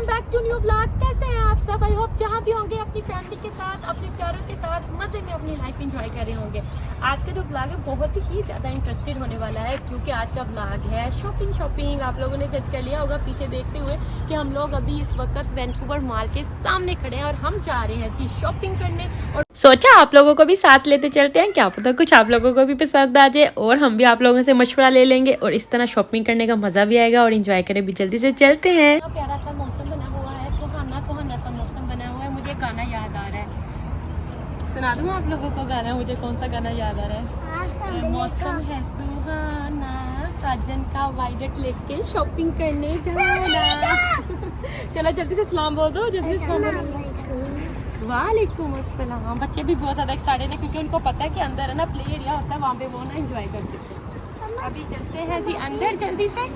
Welcome back to new vlog. कैसे हैं आप सब? आई होप जहाँ भी होंगे अपनी फैमिली के साथ, अपने प्यारों के साथ मज़े में अपनी लाइफ एंजॉय कर रहे होंगे। आज का जो व्लॉग है बहुत ही ज़्यादा इंटरेस्टेड होने वाला है, क्योंकि आज का व्लॉग है शॉपिंग। आप लोगों ने जज कर लिया होगा पीछे देखते हुए कि हम लोग अभी इस वक्त वैंकूवर मॉल के सामने खड़े हैं और हम जा रहे हैं जी शॉपिंग करने। और सोचा आप लोगों को भी साथ लेते चलते हैं, क्या पता कुछ आप लोगों को भी पसंद आ जाए और हम भी आप लोगों से मशवरा ले लेंगे और इस तरह शॉपिंग करने का मज़ा भी आएगा और इंजॉय करें भी। जल्दी से चलते हैं। प्यारा सा मौसम बना हुआ है, सुहाना सा मौसम बना हुआ है। मुझे गाना याद आ रहा है, सुना दूँ आप लोगों को गाना? मुझे कौन सा गाना याद आ रहा है? मौसम है सुहाना, साजन का वाइडेट लेके शॉपिंग करने जाना। चलो जल्दी से सलाम बोल दो, जल्दी से सलाम बोलो। वालेकुम अस्सलाम। बच्चे भी बहुत ज़्यादा एक्साइटेड हैं क्योंकि उनको पता है कि अंदर है ना प्ले एरिया होता है, वहाँ पे वो ना एंजॉय करते हैं। अभी चलते हैं जी अंदर जल्दी से।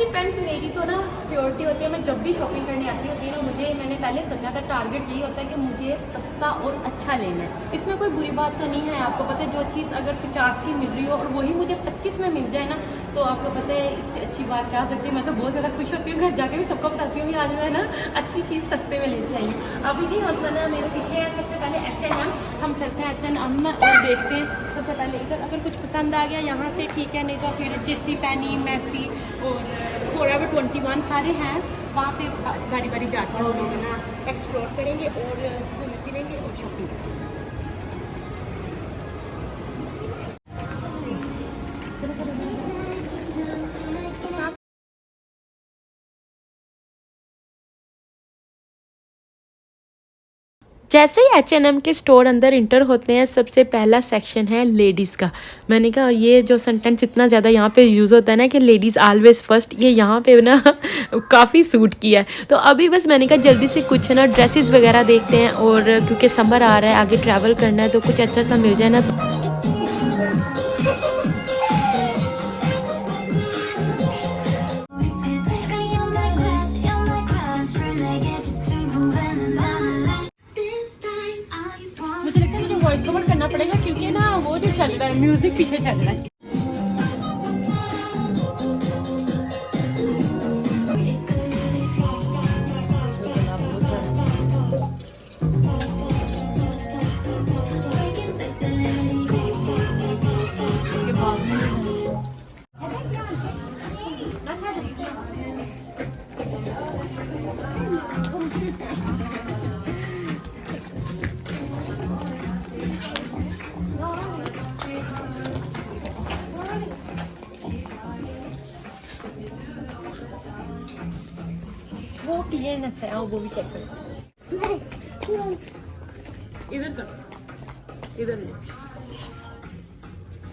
फ्रेंड्स, मेरी तो ना प्योरिटी होती है, मैं जब भी शॉपिंग करने आती होती है ना, मैंने पहले सोचा था टारगेट यही होता है कि मुझे सस्ता और अच्छा लेना है। इसमें कोई बुरी बात तो नहीं है। आपको पता है जो चीज़ अगर 50 की मिल रही हो और वही मुझे 25 में मिल जाए ना, तो आपको पता है इससे अच्छी बात क्या हो सकती है। मैं तो बहुत ज़्यादा खुश होती हूँ, घर जाके भी सबको बताती हूँ आज मैं ना अच्छी चीज़ सस्ते में लेके आई हूँ। अभी जी हम ना मेरे पीछे है सबसे पहले H&M। हम चलते हैं H&M में और देखते हैं सबसे पहले इधर अगर कुछ पसंद आ गया यहाँ से ठीक है, नहीं तो फिर जेसी पेनी, मैसी और फॉरएवर 21 सारे हैं, वहाँ पे बारी बारी जाकर हम लोग ना एक्सप्लोर करेंगे और घूमें फिरेंगे और शॉपिंग करेंगे। जैसे ही H&M के स्टोर अंदर इंटर होते हैं, सबसे पहला सेक्शन है लेडीज़ का। मैंने कहा ये जो सेंटेंस इतना ज़्यादा यहाँ पे यूज़ होता है ना कि लेडीज़ ऑलवेज फर्स्ट, ये यहाँ पे ना काफ़ी सूट किया है। तो अभी बस मैंने कहा जल्दी से कुछ ना ड्रेसेस वगैरह देखते हैं, और क्योंकि समर आ रहा है, आगे ट्रैवल करना है, तो कुछ अच्छा सा मिल जाए ना। वॉइस ओवर करना पड़ेगा क्योंकि ना वो जो चल रहा है म्यूजिक पीछे चल रहा है। वो क्लियरनेस है, वो भी चेक करो। इधर चलो, इधर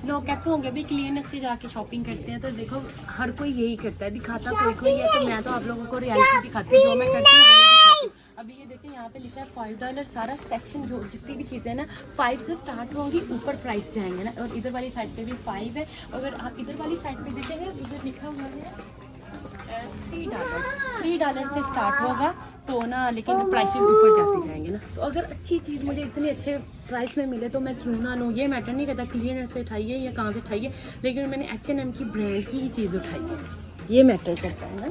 लोग कहते होंगे भी क्लियरनेस से जाके शॉपिंग करते हैं, तो देखो हर कोई यही करता है, दिखाता कोई है। तो मैं तो आप लोगों को रियलिटी दिखाती हूँ, जो मैं करती हूँ वो दिखाती हूँ। अभी ये देखिए यहाँ पे लिखा है $5। सारा सेक्शन जो जितनी भी चीज़ें ना 5 से स्टार्ट होंगी, ऊपर प्राइस जाएंगे ना। और इधर वाली साइड पे भी 5 है। अगर आप इधर वाली साइड पे देखेंगे, इधर लिखा हुआ है $3 से स्टार्ट होगा, तो ना लेकिन प्राइसेस ऊपर जाते जाएंगे ना। तो अगर अच्छी चीज़ मुझे इतने अच्छे प्राइस में मिले तो मैं क्यों ना लूँ। ये मैटर नहीं करता क्लियर से उठाइए या कहाँ से उठाइए, लेकिन मैंने H&M की ब्रांड की ही चीज़ उठाई है, ये मैटर करता है ना।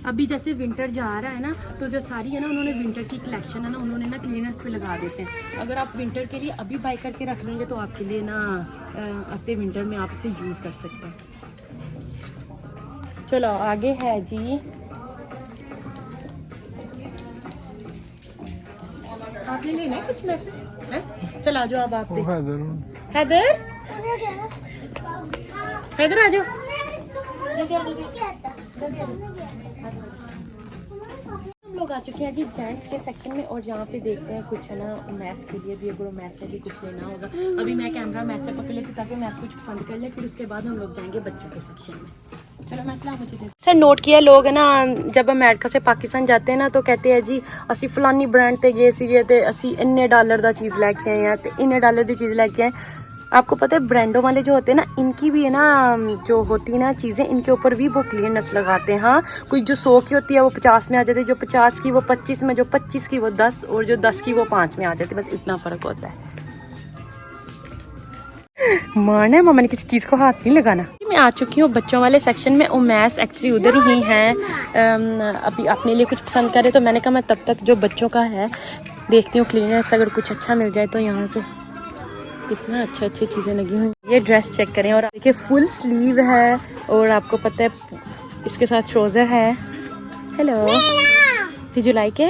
अभी जैसे विंटर जा रहा है ना, तो जो सारी है ना उन्होंने विंटर की कलेक्शन है ना, उन्होंने ना क्लीनर्स पे लगा देते हैं। अगर आप विंटर के लिए अभी बाय करके रख लेंगे तो आपके लिए ना आते विंटर में आप इसे यूज़ कर सकते हैं। चलो आगे है जी, आपने लेना है कुछ मैसेज है? चलो आ जाओ अब आप हैदर हैदर आ जाओ। हम लोग आ चुके हैं जी जेंट्स के सेक्शन में, और यहाँ पे देखते हैं कुछ है ना मैथ्स के लिए भी, अगर मैथ्स में भी कुछ लेना होगा। अभी मैं कैमरा मैथ्स से पकड़ लेती ताकि मैथ्स कुछ पसंद कर ले, फिर उसके बाद हम लोग जाएंगे बच्चों के सेक्शन में। चलो मैं सलाम मुझे सर नोट किया लोग है ना, जब अमेरिका से पाकिस्तान जाते हैं ना तो कहते हैं जी असी फलानी ब्रांड ते गए सी ते असी इन्ने डॉलर दा चीज़ लैके आए हैं, ते इन्ने डॉलर दी चीज़ लैके आए। आपको पता है ब्रांडों वाले जो होते हैं ना, इनकी भी है ना जो होती है ना चीज़ें, इनके ऊपर भी वो क्लियरनेस लगाते हैं। हाँ, कोई जो 100 की होती है वो 50 में आ जाती है, जो 50 की वो 25 में, जो 25 की वो 10, और जो 10 की वो 5 में आ जाती है। बस इतना फ़र्क होता है। माना है मामा ने किसी चीज़ को हाथ नहीं लगाना। मैं आ चुकी हूँ बच्चों वाले सेक्शन में। उमैस एक्चुअली उधर ही हैं, अभी अपने लिए कुछ पसंद करे, तो मैंने कहा मैं तब तक जो बच्चों का है देखती हूँ क्लीनर्स, अगर कुछ अच्छा मिल जाए तो यहाँ से। कितना अच्छी चीज़ें लगी हुई। ये ड्रेस चेक करें, और देखिए फुल स्लीव है, और आपको पता है इसके साथ ट्राउज़र है। Hello, did you like it?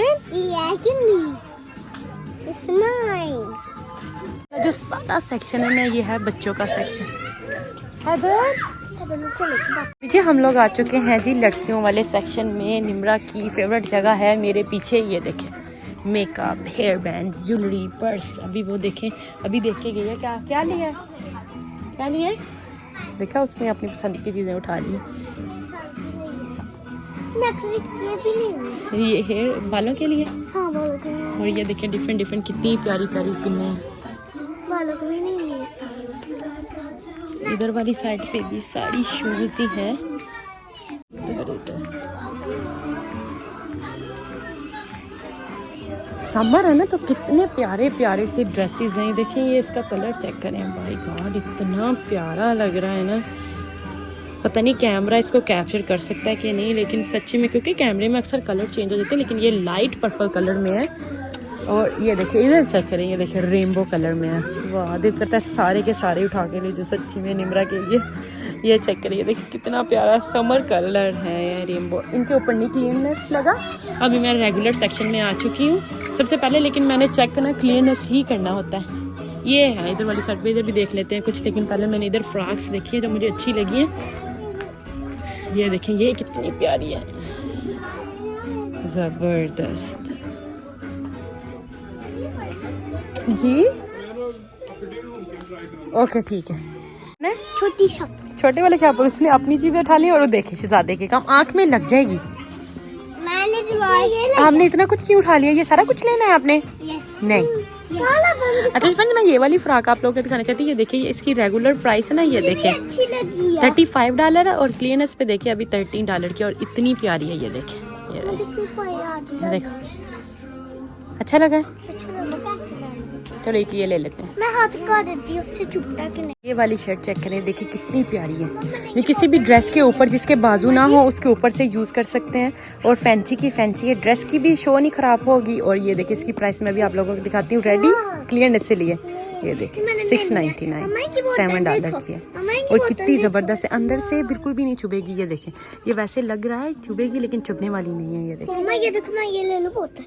जो सारा सेक्शन है ना, ये है बच्चों का सेक्शन। देखिए हम लोग आ चुके हैं जी लड़कियों वाले सेक्शन में। निम्रा की फेवरेट जगह है मेरे पीछे, ये देखें, makeup, hair band, jewellery, purse. अभी वो देखें, अभी देख के गई है क्या क्या लिया, क्या लिया, देखा उसने अपनी पसंद की चीज़ें उठा ली। ये हेयर बालों के लिए, हाँ, बालों के लिए। और ये देखें डिफरेंट कितनी प्यारी पिन्ने हैं। बालों के लिए नहीं है। इधर वाली साइड पे भी सारी शूज ही है। समर है ना, तो कितने प्यारे से ड्रेसेस हैं। देखिए ये इसका कलर चेक करें, भाई गॉड इतना प्यारा लग रहा है ना। पता नहीं कैमरा इसको कैप्चर कर सकता है कि नहीं, लेकिन सच्ची में, क्योंकि कैमरे में अक्सर कलर चेंज हो जाते हैं, लेकिन ये लाइट पर्पल कलर में है। और ये देखिए इधर चेक करें, ये देखिए रेनबो कलर में है। वाह, दिल करता है सारे के सारे उठा के ले जो सच्ची में निम्रा के लिए। ये चेक करिए, देखिए कितना प्यारा समर कलर है ये रेनबो। इनके ऊपर नहीं क्लीननेस लगा। अभी मैं रेगुलर सेक्शन में आ चुकी हूँ सबसे पहले, लेकिन मैंने चेक करना क्लीननेस ही करना होता है। ये है इधर वाली साइड पे, इधर भी देख लेते हैं कुछ, लेकिन पहले मैंने इधर फ्रॉक्स देखी है जो मुझे अच्छी लगी है। ये देखें ये कितनी प्यारी है, ज़बरदस्त जी। ओके ठीक है। छोटी शॉप, छोटे वाले शॉप पर उसने अपनी चीजें उठा ली, और वो देखे शहजादे के काम, आंख में लग जाएगी। मैंने तो आपने इतना कुछ क्यों उठा लिया? ये सारा कुछ लेना है आपने? नहीं। अच्छा फ्रेंड्स, मैं ये वाली फ्रॉक आप लोगों को दिखाना चाहती हूँ। ये देखिए ये इसकी रेगुलर प्राइस है ना, ये देखिए $35 है, और क्लियरनेस पे देखिए अभी $13 की, और इतनी प्यारी है। ये देखिए, ये देखो, अच्छा लगा है? चलो एक ये ले लेते हैं। मैं हाथ का देती हूँ, उससे चुपता कि नहीं। ये वाली शर्ट चेक करें, देखिए कितनी प्यारी है। ये किसी भी ड्रेस के ऊपर जिसके बाजू ना हो उसके ऊपर से यूज़ कर सकते हैं, और फैंसी की फैंसी है, ड्रेस की भी शो नहीं खराब होगी। और ये देखिए इसकी प्राइस मैं भी आप लोगों को दिखाती हूँ, रेडी क्लियरनेस से लिए। ये देखिए $6.99, $7 की है, और कितनी ज़बरदस्त है। अंदर से बिल्कुल भी नहीं चुभेगी। ये देखें, ये वैसे लग रहा है चुभेगी, लेकिन चुभने वाली नहीं है। ये देखिए, ये देखो, मैं ये ले लूँ, बहुत है।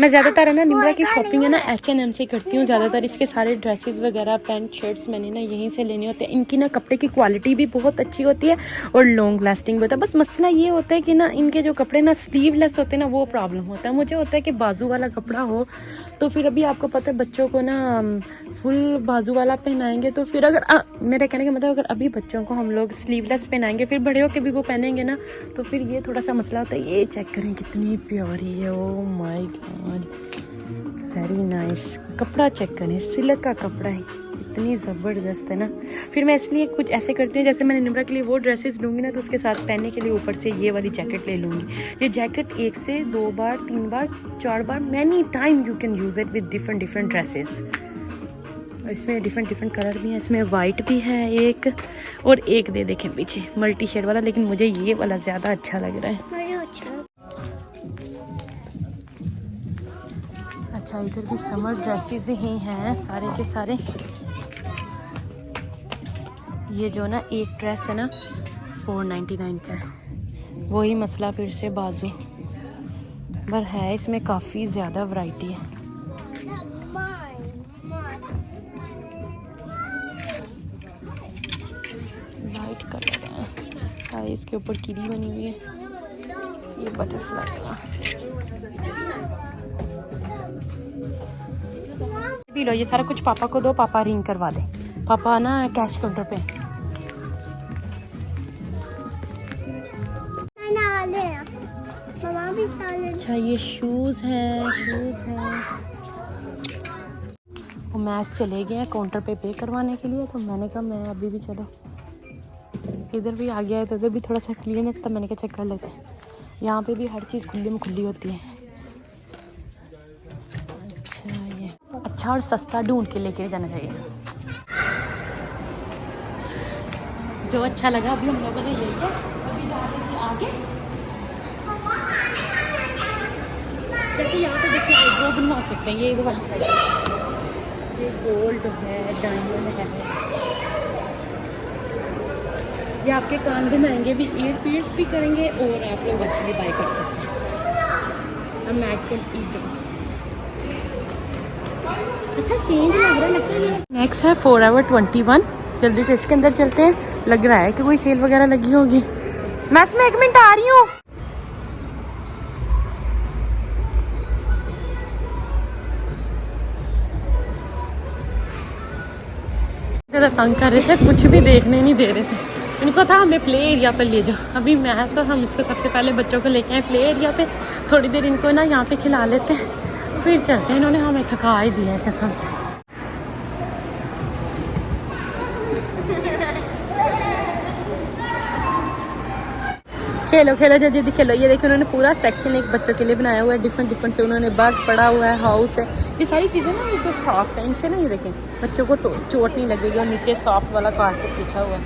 मैं ज़्यादातर है ना निम्रा की शॉपिंग है ना H&M से करती हूँ ज़्यादातर। इसके सारे ड्रेसेस वगैरह, पैंट शर्ट्स मैंने ना यहीं से लेने होते हैं। इनकी ना कपड़े की क्वालिटी भी बहुत अच्छी होती है, और लॉन्ग लास्टिंग होता है। बस मसला ये होता है कि ना इनके जो कपड़े ना स्लीवलेस होते हैं ना, वो प्रॉब्लम होता है। मुझे होता है कि बाजू वाला कपड़ा हो, तो फिर अभी आपको पता है बच्चों को ना फुल बाजू वाला पहनाएंगे, तो फिर अगर मेरे कहने का मतलब, अगर अभी बच्चों को हम लोग स्लीवलेस पहनाएंगे, फिर बड़े होकर भी वो पहनेंगे ना, तो फिर ये थोड़ा सा मसला होता है। ये चेक करें कितनी प्यारी है, oh my God, very nice. कपड़ा चेक करें, सिल्क का कपड़ा है, इतनी ज़बरदस्त है ना। फिर मैं इसलिए कुछ ऐसे करती हूँ, जैसे मैंने निम्रा के लिए वो ड्रेसेस लूँगी ना, तो उसके साथ पहनने के लिए ऊपर से ये वाली जैकेट ले लूँगी। ये जैकेट 1 से 2 बार, 3 बार, 4 बार, many time you can use it with different dresses. और इसमें डिफरेंट कलर भी हैं। इसमें वाइट भी है एक, और एक दे देखें पीछे मल्टी शेड वाला, लेकिन मुझे ये वाला ज़्यादा अच्छा लग रहा है। अच्छा, इधर भी समर ड्रेसेस ही हैं सारे के सारे। ये जो ना एक ड्रेस है ना $4.99 का है। वही मसला फिर से बाजू पर है, इसमें काफ़ी ज़्यादा वैरायटी है। लाइट कलर है, इसके ऊपर कीड़ी बनी हुई है। ये बटरफ्लाई का भी लो। ये सारा कुछ पापा को दो, पापा रिंग करवा दे। पापा ना कैश काउंटर पे। अच्छा, ये शूज़ हैं, मैच चले गए हैं काउंटर पे करवाने के लिए, तो मैंने कहा मैं अभी भी चलो इधर भी आ गया है तो इधर भी थोड़ा सा क्लीननेस था, मैंने कहा चेक कर लेते हैं। यहाँ पे भी हर चीज़ खुली में खुली होती है। अच्छा ये अच्छा और सस्ता ढूंढ के लेके जाना चाहिए। जो अच्छा लगा अभी हम लोगों ने यही है। अभी जा रहे थे आगे, जैसे यहाँ पे देखिए आईब्रो बनवा सकते हैं, ये इधर वाली साइड ये गोल्ड है, डायमंड है, ये आपके कान बनाएंगे भी, ईयर पीयर्स भी करेंगे और आप लोग वैसे भी बाय कर सकते हैं। अच्छा चेंज लग रहा है। नेक्स्ट है Forever 21, जल्दी से इसके अंदर चलते हैं। लग रहा है कि कोई सेल वगैरह लगी होगी। मैं इसमें 1 मिनट आ रही हूँ। ज़्यादा तंग कर रहे थे, कुछ भी देखने नहीं दे रहे थे। इनको था हमें प्ले एरिया पर ले जाओ। अभी मैं सर हम इसको सबसे पहले बच्चों को लेके आए प्ले एरिया पे, थोड़ी देर इनको ना यहाँ पे खिला लेते हैं फिर चलते हैं। इन्होंने हमें थका ही दिया है कसम से। खेलो खेलो जल्दी खेलो। ये देखिए उन्होंने पूरा सेक्शन एक बच्चों के लिए बनाया हुआ है, डिफरेंट से। उन्होंने बग पड़ा हुआ है, हाउस है, ये सारी चीज़ें ना इसे सॉफ्ट है, इनसे ना ये देखें बच्चों को चोट नहीं लगेगी। और नीचे सॉफ्ट वाला कारपेट बिछा हुआ है,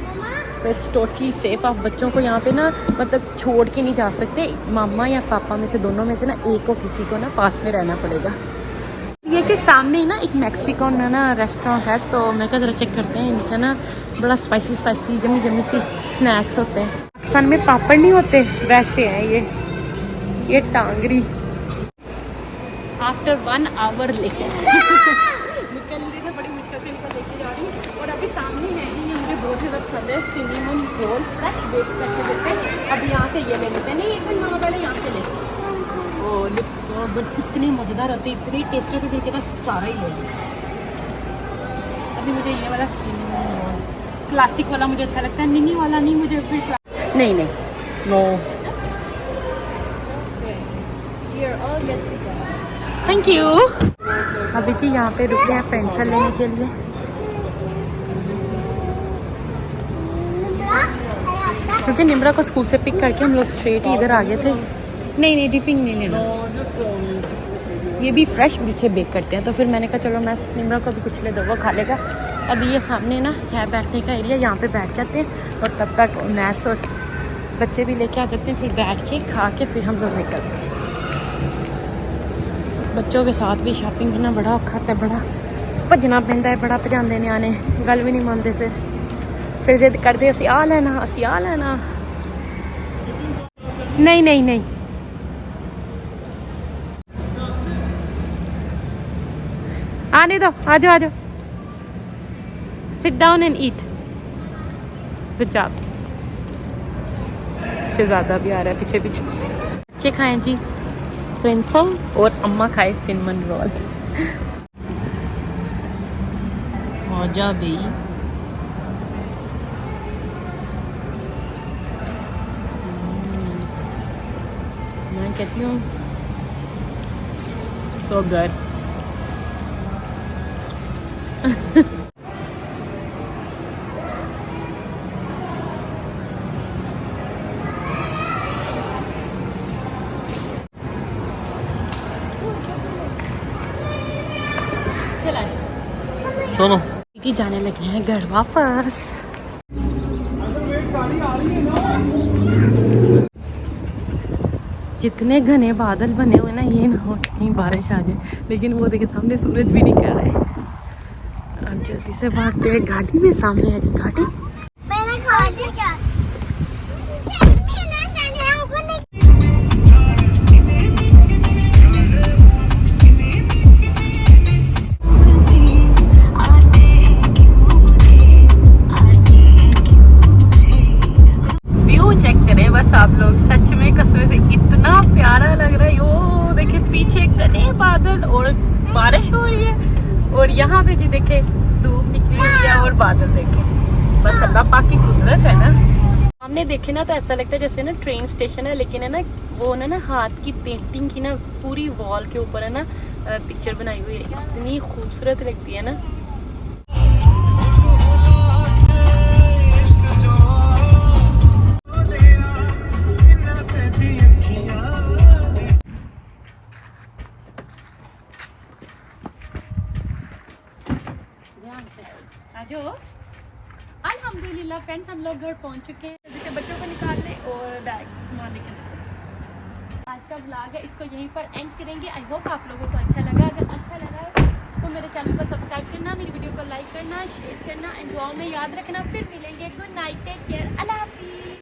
तो इट्स टोटली सेफ। आप बच्चों को यहाँ पे ना मतलब छोड़ के नहीं जा सकते। मामा या पापा में से दोनों में से ना एक को किसी को ना पास में रहना पड़ेगा। ये के सामने ही ना एक मैक्सिकन ना रेस्टोरेंट है, तो मैं क्या ज़रा चेक करते हैं। इनका ना बड़ा स्पाइसी जमी सी स्नैक्स होते हैं। पाकिस्तान में पापड़ नहीं होते वैसे हैं ये टांगरी। आफ्टर 1 आवर लेके निकल रही है, बड़ी मुश्किल से इनको लेके जा रही हूँ। और अभी सामने है ही, ये मुझे बहुत ज़्यादा पसंद है, सिनेमन रोल फ्रेश बेक करके देते हैं। अभी यहाँ से ये ले लेते हैं। नहीं एक मिनट मामा पहले यहाँ से ले। ओह लुक्स सो गुड, इतने मज़ेदार होते, इतनी टेस्टी होती, दिल के सारा ही ले। अभी मुझे ये वाला सिनेमन रोल क्लासिक वाला मुझे अच्छा लगता है, मिनी वाला नहीं मुझे। फिर नहीं नो थैंक यू। अभी जी यहाँ पे रुके हैं पेंसिल लेने के लिए। क्योंकि निम्रा को स्कूल से पिक करके हम लोग स्ट्रेट ही इधर आ गए थे। नहीं डिपिंग नहीं लेना, ये भी फ्रेश पीछे बेक करते हैं। तो फिर मैंने कहा चलो मैं निम्रा को भी कुछ ले दो, वो खा लेगा। अभी ये सामने ना है बैठने का एरिया, यहाँ पे बैठ जाते हैं और तब तक मैस और बच्चे भी लेके आ जाते हैं। फिर बैठ के खा के फिर हम लोग निकलते हैं। बच्चों के साथ भी शॉपिंग करना बड़ा औखा है, बड़ा भजना पैंदा है, बड़ा भजाते न्याणे, गल भी नहीं मानते। फिर जिद करते असी आ लेना असी आ लेना। नहीं आने दो, आ जाओ sit down and eat. Good job. शहजादा भी आ रहा है पीछे। बच्चे खाएं जी प्रिंसल और अम्मा खाए सिनेमन रोल। मौजा भी मैं कहती हूँ सो गुड। चलो जी जाने लगे हैं घर वापस। जितने घने बादल बने हुए ना, ये ना हो कहीं बारिश आ जाए। लेकिन वो देखिए सामने सूरज भी नहीं कर रहे। अब जल्दी से भागते हैं गाड़ी में। सामने है जी गाड़ी। मैंने खा दिया। आप लोग सच में कसम से इतना प्यारा लग रहा है। यो देखिए पीछे घने बादल और बारिश हो रही है, और यहाँ पे जी देखे धूप निकली हुई है और बादल देखे। बस अल्लाह पाक की कुदरत है ना। सामने देखे ना तो ऐसा लगता है जैसे ना ट्रेन स्टेशन है, लेकिन है ना वो ना हाथ की पेंटिंग की ना पूरी वॉल के ऊपर है ना पिक्चर बनाई हुई है, इतनी खूबसूरत लगती है ना। आजो अल्हम्दुलिल्लाह फ्रेंड्स, हम लोग घर पहुंच चुके हैं। जैसे बच्चों को निकालने और बैग सामान लेके आज का व्लॉग है, इसको यहीं पर एंड करेंगे। आई होप आप लोगों को अच्छा लगा। अगर अच्छा लगा है तो मेरे चैनल को सब्सक्राइब करना, मेरी वीडियो को लाइक करना, शेयर करना एंड दुआ में याद रखना। फिर मिलेंगे। गुड नाइट, टेक केयर, अल्लाह हाफिज़।